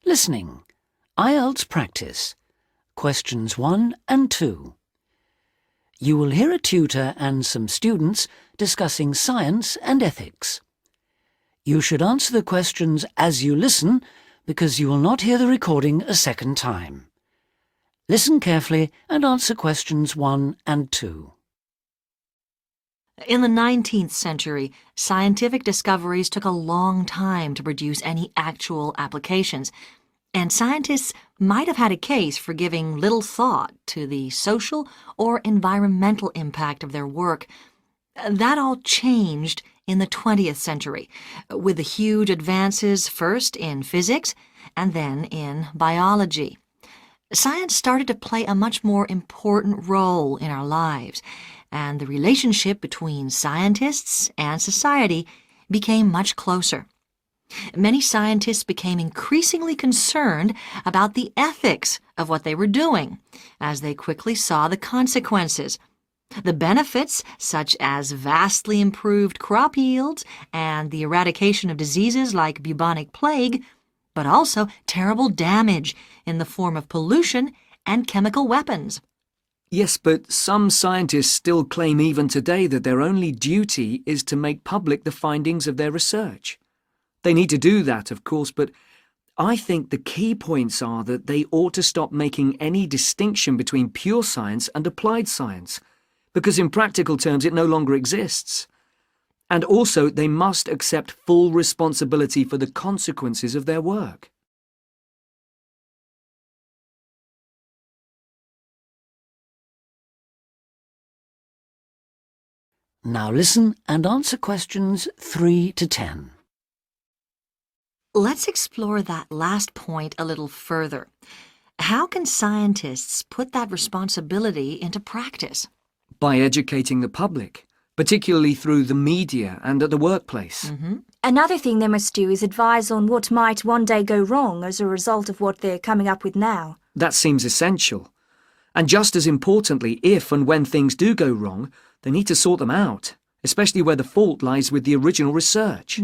Listening. IELTS practice. Questions 1 and 2. You will hear a tutor and some students discussing science and ethics. You should answer the questions as you listen because you will not hear the recording a second time. Listen carefully and answer questions 1 and 2. In the 19th century, scientific discoveries took a long time to produce any actual applications, and scientists might have had a case for giving little thought to the social or environmental impact of their work. That all changed in the 20th century, with the huge advances first in physics and then in biology. Science started to play a much more important role in our lives, and the relationship between scientists and society became much closer. Many scientists became increasingly concerned about the ethics of what they were doing, as they quickly saw the consequences. The benefits, such as vastly improved crop yields and the eradication of diseases like bubonic plague, but also terrible damage in the form of pollution and chemical weapons. Yes, but some scientists still claim even today that their only duty is to make public the findings of their research. They need to do that, of course, but I think the key points are that they ought to stop making any distinction between pure science and applied science, because in practical terms it no longer exists. And also they must accept full responsibility for the consequences of their work. Now listen and answer questions 3 to 10. Let's explore that last point a little further. How can scientists put that responsibility into practice? By educating the public, particularly through the media and at the workplace. Another thing they must do is advise on what might one day go wrong as a result of what they're coming up with now. That seems essential. And just as importantly, if and when things do go wrong, they need to sort them out, especially where the fault lies with the original research.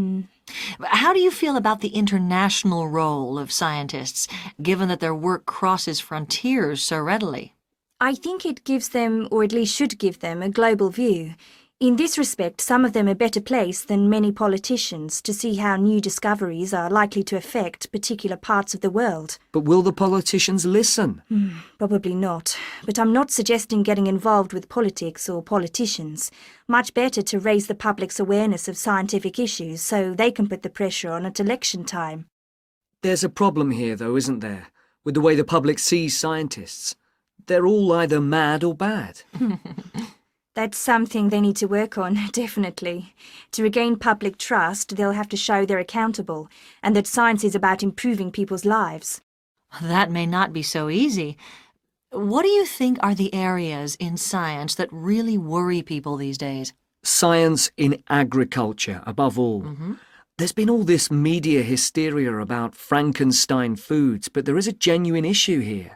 How do you feel about the international role of scientists, given that their work crosses frontiers so readily? I think it gives them, or at least should give them, a global view. In this respect, some of them are better placed than many politicians to see how new discoveries are likely to affect particular parts of the world. But will the politicians listen? Probably not. But I'm not suggesting getting involved with politics or politicians. Much better to raise the public's awareness of scientific issues so they can put the pressure on at election time. There's a problem here, though, isn't there, with the way the public sees scientists. They're all either mad or bad. That's something they need to work on, definitely. To regain public trust, they'll have to show they're accountable, and that science is about improving people's lives. That may not be so easy. What do you think are the areas in science that really worry people these days? Science in agriculture, above all. There's been all this media hysteria about Frankenstein foods, but there is a genuine issue here.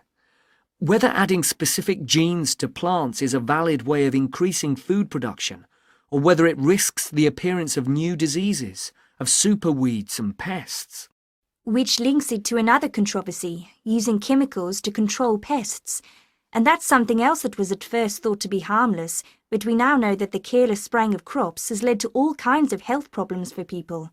Whether adding specific genes to plants is a valid way of increasing food production, or whether it risks the appearance of new diseases, of superweeds and pests. Which links it to another controversy, using chemicals to control pests. And that's something else that was at first thought to be harmless, but we now know that the careless spraying of crops has led to all kinds of health problems for people.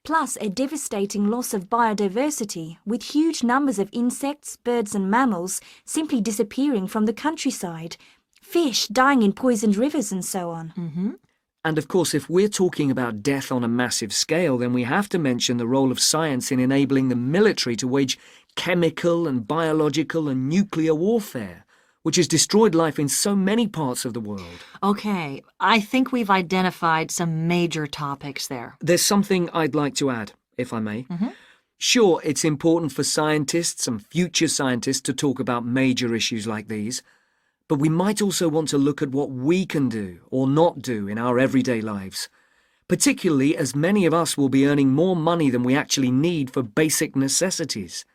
Plus a devastating loss of biodiversity, with huge numbers of insects, birds and mammals simply disappearing from the countryside, fish dying in poisoned rivers and so on. And of course, if we're talking about death on a massive scale, then we have to mention the role of science in enabling the military to wage chemical and biological and nuclear warfare, which has destroyed life in so many parts of the world. Okay, I think we've identified some major topics there. There's something I'd like to add, if I may. Sure, it's important for scientists and future scientists to talk about major issues like these, but we might also want to look at what we can do or not do in our everyday lives, particularly as many of us will be earning more money than we actually need for basic necessities.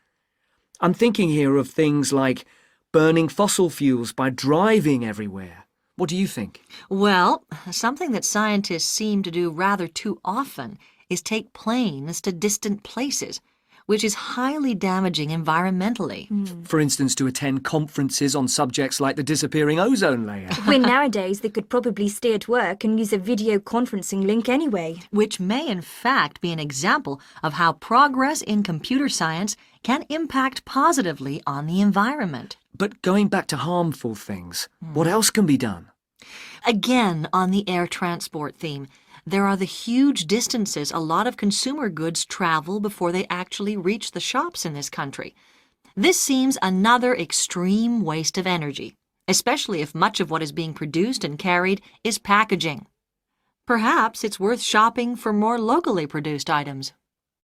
I'm thinking here of things like burning fossil fuels by driving everywhere. What do you think? Well, something that scientists seem to do rather too often is take planes to distant places, which is highly damaging environmentally. For instance, to attend conferences on subjects like the disappearing ozone layer. When nowadays they could probably stay at work and use a video conferencing link anyway. Which may in fact be an example of how progress in computer science can impact positively on the environment. But going back to harmful things, what else can be done? Again, on the air transport theme, there are the huge distances a lot of consumer goods travel before they actually reach the shops in this country. This seems another extreme waste of energy, especially if much of what is being produced and carried is packaging. Perhaps it's worth shopping for more locally produced items.